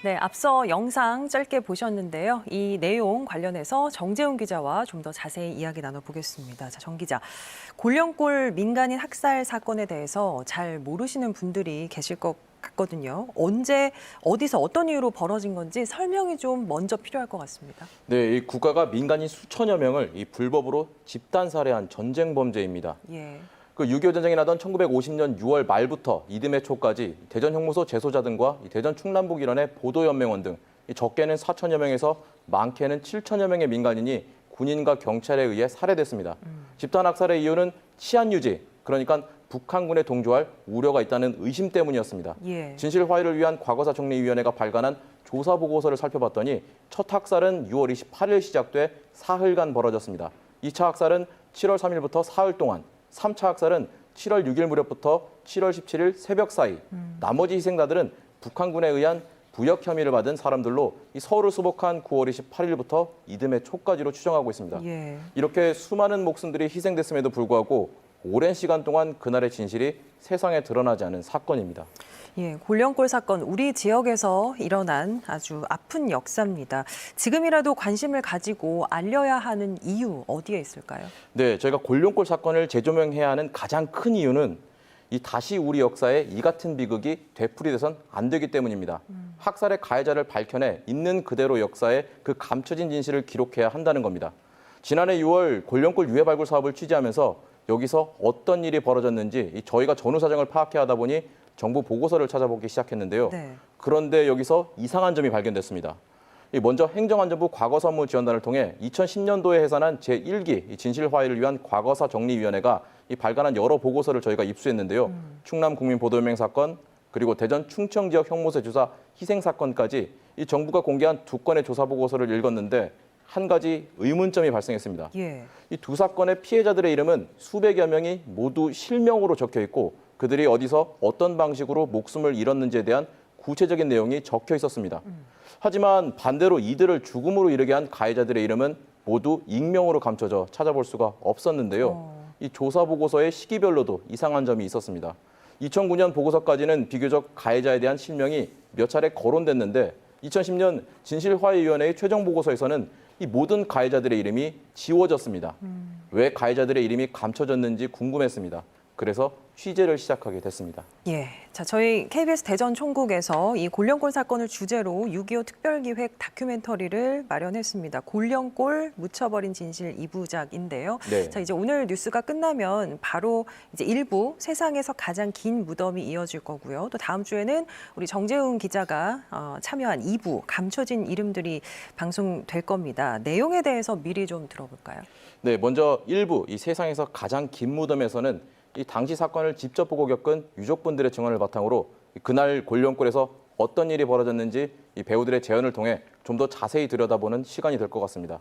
네, 앞서 영상 짧게 보셨는데요. 이 내용 관련해서 정재훈 기자와 좀 더 자세히 이야기 나눠보겠습니다. 자, 정 기자, 골령골 민간인 학살 사건에 대해서 잘 모르시는 분들이 계실 것 같거든요. 언제, 어디서 어떤 이유로 벌어진 건지 설명이 좀 먼저 필요할 것 같습니다. 네, 이 국가가 민간인 수천여 명을 이 불법으로 집단 살해한 전쟁 범죄입니다. 예. 그 6.25 전쟁이 나던 1950년 6월 말부터 이듬해 초까지 대전 형무소 재소자 등과 대전 충남북 일원의 보도연맹원 등 적게는 4천여 명에서 많게는 7천여 명의 민간인이 군인과 경찰에 의해 살해됐습니다. 집단 학살의 이유는 치안 유지, 그러니까 북한군에 동조할 우려가 있다는 의심 때문이었습니다. 예. 진실 화해를 위한 과거사 정리위원회가 발간한 조사 보고서를 살펴봤더니 첫 학살은 6월 28일 시작돼 사흘간 벌어졌습니다. 2차 학살은 7월 3일부터 사흘 동안, 3차 학살은 7월 6일 무렵부터 7월 17일 새벽 사이, 나머지 희생자들은 북한군에 의한 부역 혐의를 받은 사람들로 이 서울을 수복한 9월 28일부터 이듬해 초까지로 추정하고 있습니다. 예. 이렇게 수많은 목숨들이 희생됐음에도 불구하고 오랜 시간 동안 그날의 진실이 세상에 드러나지 않은 사건입니다. 예, 골령골 사건, 우리 지역에서 일어난 아주 아픈 역사입니다. 지금이라도 관심을 가지고 알려야 하는 이유 어디에 있을까요? 네, 저희가 골령골 사건을 재조명해야 하는 가장 큰 이유는 이 다시 우리 역사에 이 같은 비극이 되풀이돼선 안 되기 때문입니다. 학살의 가해자를 밝혀내 있는 그대로 역사에 그 감춰진 진실을 기록해야 한다는 겁니다. 지난해 6월 골령골 유해 발굴 사업을 취재하면서 여기서 어떤 일이 벌어졌는지 저희가 전후 사정을 파악해야 하다 보니 정부 보고서를 찾아보기 시작했는데요. 네. 그런데 여기서 이상한 점이 발견됐습니다. 먼저 행정안전부 과거사무지원단을 통해 2010년도에 해산한 제1기 진실화해를 위한 과거사 정리위원회가 발간한 여러 보고서를 저희가 입수했는데요. 충남 국민보도연맹 사건, 그리고 대전 충청 지역 형무소 주사 희생 사건까지 이 정부가 공개한 두 건의 조사 보고서를 읽었는데 한 가지 의문점이 발생했습니다. 예. 이 두 사건의 피해자들의 이름은 수백여 명이 모두 실명으로 적혀 있고 그들이 어디서 어떤 방식으로 목숨을 잃었는지에 대한 구체적인 내용이 적혀 있었습니다. 하지만 반대로 이들을 죽음으로 이르게 한 가해자들의 이름은 모두 익명으로 감춰져 찾아볼 수가 없었는데요. 이 조사 보고서의 시기별로도 이상한 점이 있었습니다. 2009년 보고서까지는 비교적 가해자에 대한 실명이 몇 차례 거론됐는데 2010년 진실화해위원회의 최종 보고서에서는 이 모든 가해자들의 이름이 지워졌습니다. 왜 가해자들의 이름이 감춰졌는지 궁금했습니다. 그래서 취재를 시작하게 됐습니다. 예, 자 저희 KBS 대전 총국에서 이 골령골 사건을 주제로 6.25 특별기획 다큐멘터리를 마련했습니다. 골령골 묻혀버린 진실 2부작인데요. 네. 자 이제 오늘 뉴스가 끝나면 바로 이제 1부 세상에서 가장 긴 무덤이 이어질 거고요. 또 다음 주에는 우리 정재훈 기자가 참여한 2부 감춰진 이름들이 방송될 겁니다. 내용에 대해서 미리 좀 들어볼까요? 네, 먼저 1부 이 세상에서 가장 긴 무덤에서는 이 당시 사건을 직접 보고 겪은 유족분들의 증언을 바탕으로 그날 골령골에서 어떤 일이 벌어졌는지 이 배우들의 재연을 통해 좀 더 자세히 들여다보는 시간이 될 것 같습니다.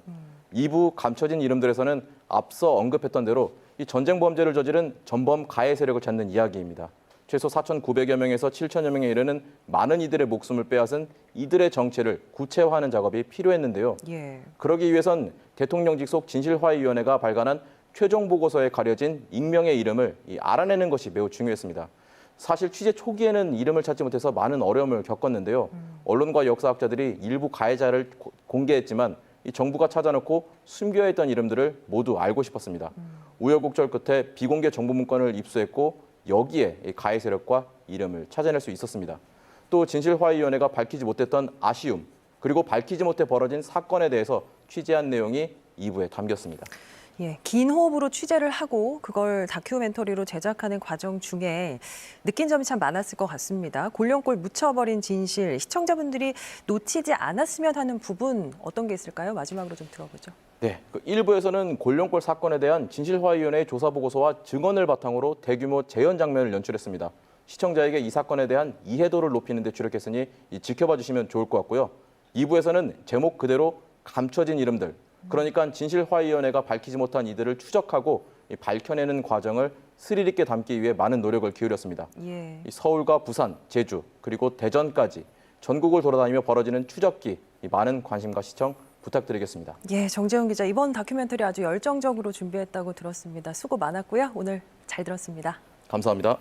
2부 감춰진 이름들에서는 앞서 언급했던 대로 이 전쟁 범죄를 저지른 전범 가해 세력을 찾는 이야기입니다. 최소 4,900여 명에서 7천여 명에 이르는 많은 이들의 목숨을 빼앗은 이들의 정체를 구체화하는 작업이 필요했는데요. 예. 그러기 위해선 대통령직 속 진실화해위원회가 발간한 최종 보고서에 가려진 익명의 이름을 알아내는 것이 매우 중요했습니다. 사실 취재 초기에는 이름을 찾지 못해서 많은 어려움을 겪었는데요. 언론과 역사학자들이 일부 가해자를 공개했지만 이 정부가 찾아놓고 숨겨야 했던 이름들을 모두 알고 싶었습니다. 우여곡절 끝에 비공개 정보 문건을 입수했고 여기에 가해 세력과 이름을 찾아낼 수 있었습니다. 또 진실화해위원회가 밝히지 못했던 아쉬움, 그리고 밝히지 못해 벌어진 사건에 대해서 취재한 내용이 2부에 담겼습니다. 예, 긴 호흡으로 취재를 하고 그걸 다큐멘터리로 제작하는 과정 중에 느낀 점이 참 많았을 것 같습니다. 골령골 묻혀버린 진실, 시청자분들이 놓치지 않았으면 하는 부분 어떤 게 있을까요? 마지막으로 좀 들어보죠. 네, 1부에서는 골령골 사건에 대한 진실화해위원회의 조사보고서와 증언을 바탕으로 대규모 재현 장면을 연출했습니다. 시청자에게 이 사건에 대한 이해도를 높이는 데 주력했으니 지켜봐 주시면 좋을 것 같고요. 2부에서는 제목 그대로 감춰진 이름들, 그러니까 진실화해위원회가 밝히지 못한 이들을 추적하고 밝혀내는 과정을 스릴 있게 담기 위해 많은 노력을 기울였습니다. 예. 이 서울과 부산, 제주, 그리고 대전까지 전국을 돌아다니며 벌어지는 추적기, 많은 관심과 시청 부탁드리겠습니다. 예, 정재훈 기자, 이번 다큐멘터리 아주 열정적으로 준비했다고 들었습니다. 수고 많았고요. 오늘 잘 들었습니다. 감사합니다.